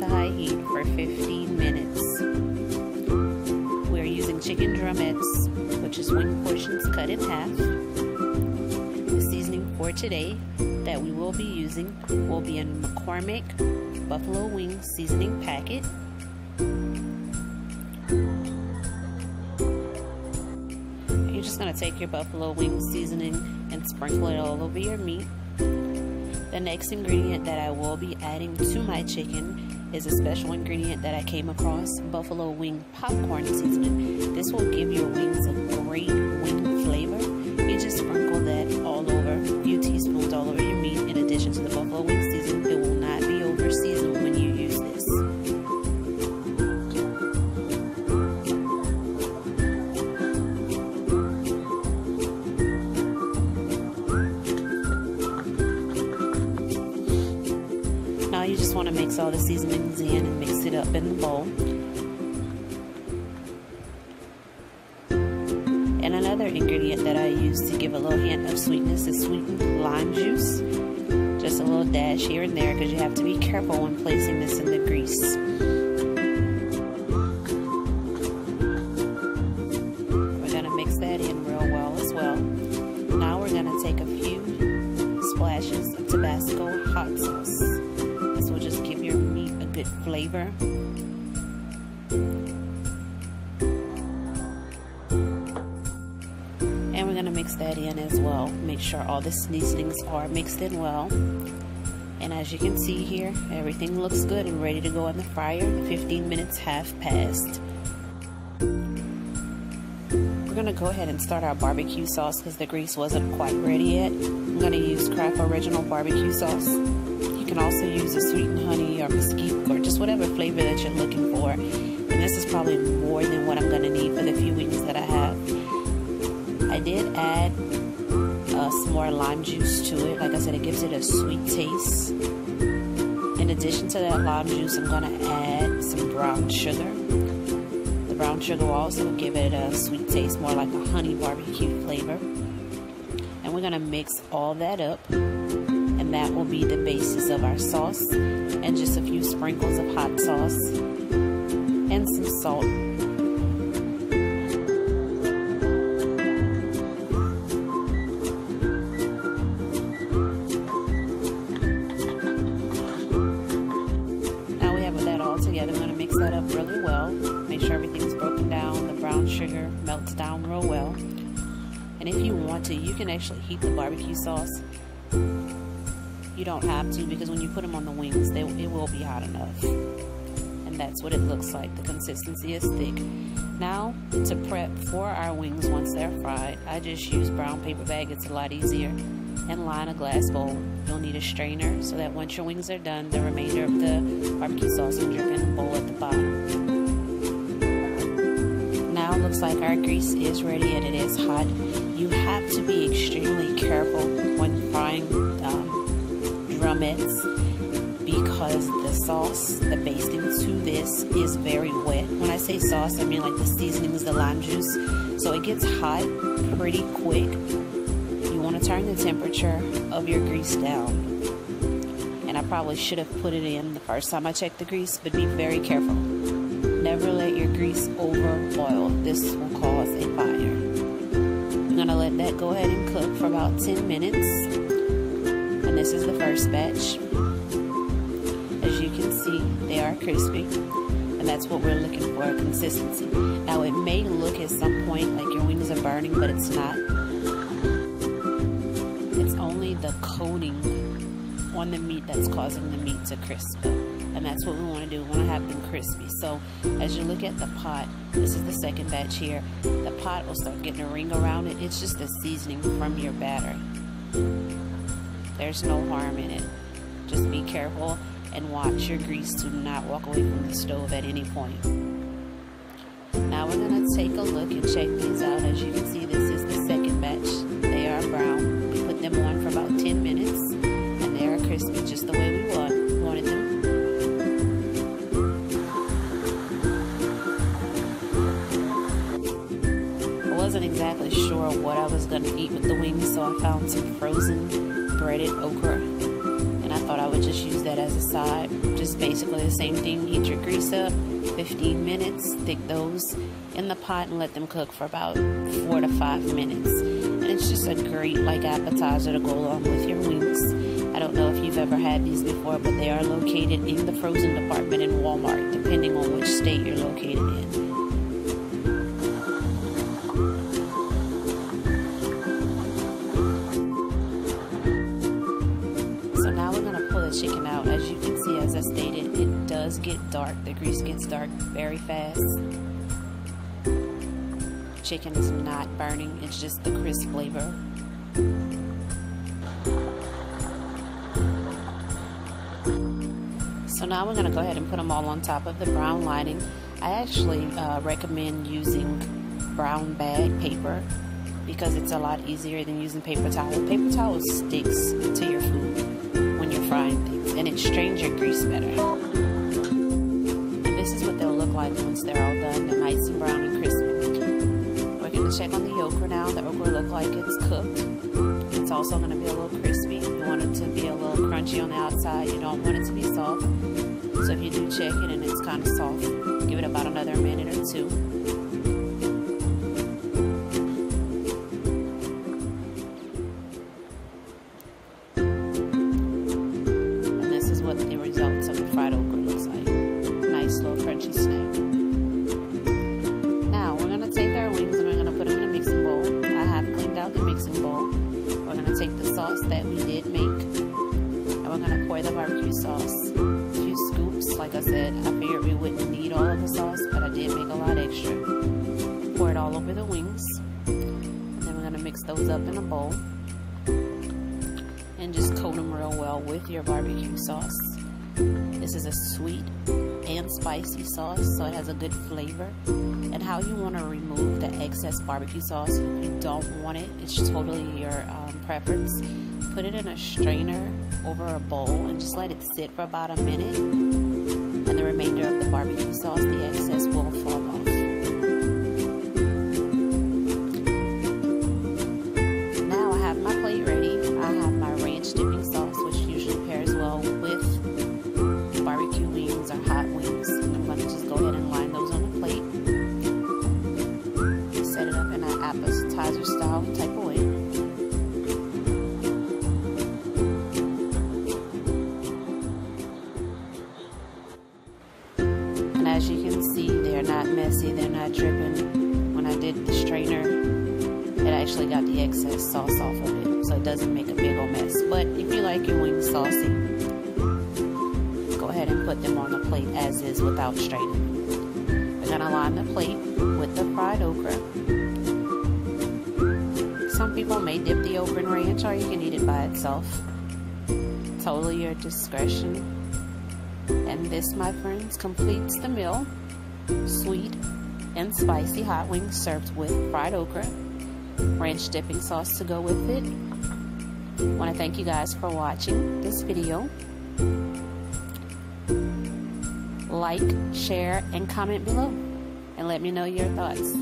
to high heat for 15 minutes. We're using chicken drumettes, which is wing portions cut in half. The seasoning for today that we will be using will be a McCormick buffalo wing seasoning packet. You're just going to take your buffalo wing seasoning and sprinkle it all over your meat. The next ingredient that I will be adding to my chicken is a special ingredient that I came across, buffalo wing popcorn seasoning. This will give your wings a great wing flavor. You just sprinkle that all over, a few teaspoons all over your meat. In addition to the buffalo wing seasoning, it will not be over seasoned when you use this. Now you just want to mix all the seasonings in and mix it up in the bowl. And another ingredient that I use to give a little hint of sweetness is sweetened lime juice. Just a little dash here and there because you have to be careful when placing this in the grease. We're going to mix that in real well as well. Now we're going to take a few splashes of Tabasco hot sauce. This will just give your meat a good flavor. And we're going to mix that in as well. Make sure all the seasonings are mixed in well. And as you can see here, everything looks good and ready to go in the fryer. The 15 minutes have passed. We're going to go ahead and start our barbecue sauce because the grease wasn't quite ready yet. I'm going to use Kraft Original barbecue sauce. You can also use a sweetened honey or mesquite or just whatever flavor that you're looking for. And this is probably more than what I'm going to need for the few wings that I have. I did add some more lime juice to it. Like I said, it gives it a sweet taste. In addition to that lime juice, I'm going to add some brown sugar. The brown sugar will also give it a sweet taste, more like a honey barbecue flavor. And we're going to mix all that up. And that will be the basis of our sauce. And just a few sprinkles of hot sauce. And some salt. Together. I'm going to mix that up really well. Make sure everything's broken down. The brown sugar melts down real well. And if you want to, you can actually heat the barbecue sauce. You don't have to because when you put them on the wings, it will be hot enough. And that's what it looks like. The consistency is thick. Now, to prep for our wings once they're fried, I just use brown paper bag. It's a lot easier. And line a glass bowl. You'll need a strainer so that once your wings are done, the remainder of the barbecue sauce will drip in a bowl at the bottom. Now it looks like our grease is ready and it is hot. You have to be extremely careful when frying drumettes because the sauce, the basting to this is very wet. When I say sauce, I mean like the seasonings, the lime juice. So it gets hot pretty quick. Turn the temperature of your grease down. And I probably should have put it in the first time I checked the grease, but be very careful. Never let your grease over boil. This will cause a fire. I'm going to let that go ahead and cook for about 10 minutes. And this is the first batch. As you can see, they are crispy. And that's what we're looking for, consistency. Now it may look at some point like your wings are burning, but it's not. It's only the coating on the meat that's causing the meat to crisp up. And that's what we want to do. We want to have them crispy. So as you look at the pot, this is the second batch here. The pot will start getting a ring around it. It's just the seasoning from your batter. There's no harm in it. Just be careful and watch your grease to not walk away from the stove at any point. Now we're going to take a look and check these out. As you can see, this is the second batch. They are brown. Put them on for about 10 minutes and they are crispy just the way we wanted them. I wasn't exactly sure what I was going to eat with the wings, so I found some frozen breaded okra and I thought I would just use that as a side. Just basically the same thing. Heat your grease up, 15 minutes, stick those in the pot and let them cook for about 4 to 5 minutes. And it's just a great like appetizer to go along with your wings. I don't know if you've ever had these before, but they are located in the frozen department in Walmart, depending on which state you're located in. Chicken out. As you can see, as I stated, it does get dark. The grease gets dark very fast. Chicken is not burning, it's just the crisp flavor. So now we're going to go ahead and put them all on top of the brown lining. I actually recommend using brown bag paper because it's a lot easier than using paper towel. Paper towel sticks to your food when you're frying things, and it strains your grease better. And this is what they'll look like once they're all done. They're nice and brown and crispy. We're going to check on the okra now. The okra look like it's cooked. It's also going to be a little crispy. You want it to be a little crunchy on the outside. You don't want it to be soft. So if you do check it and it's kind of soft, give it about another minute or two. The results of the fried okra looks like. Nice little crunchy snack. Now we're going to take our wings and we're going to put them in a mixing bowl. I have cleaned out the mixing bowl. We're going to take the sauce that we did make and we're going to pour the barbecue sauce. A few scoops. Like I said, I figured we wouldn't need all of the sauce, but I did make a lot extra. Pour it all over the wings. And then we're going to mix those up in a bowl. And just coat them real well with your barbecue sauce. This is a sweet and spicy sauce, so it has a good flavor. And how you want to remove the excess barbecue sauce, if you don't want it, it's totally your preference. Put it in a strainer over a bowl and just let it sit for about a minute. And the remainder of the barbecue sauce, the excess, will fall off. Now I have my plate ready. I have my ranch dipping sauce, which usually pairs well with barbecue wings or hot wings. And I'm going to just go ahead and line those on the plate. Set it up in an appetizer style type of way. And as you can see, they're not messy, they're not dripping. When I did the strainer, it actually got the excess sauce off of it, so it doesn't make a big old mess. But if you like your wings saucy, go ahead and put them on the plate as is without straining. We're going to line the plate with the fried okra. Some people may dip the okra in ranch, or you can eat it by itself. Totally your discretion. And this, my friends, completes the meal. Sweet and spicy hot wings served with fried okra. Ranch dipping sauce to go with it. I want to thank you guys for watching this video. Like, share, and comment below. And let me know your thoughts.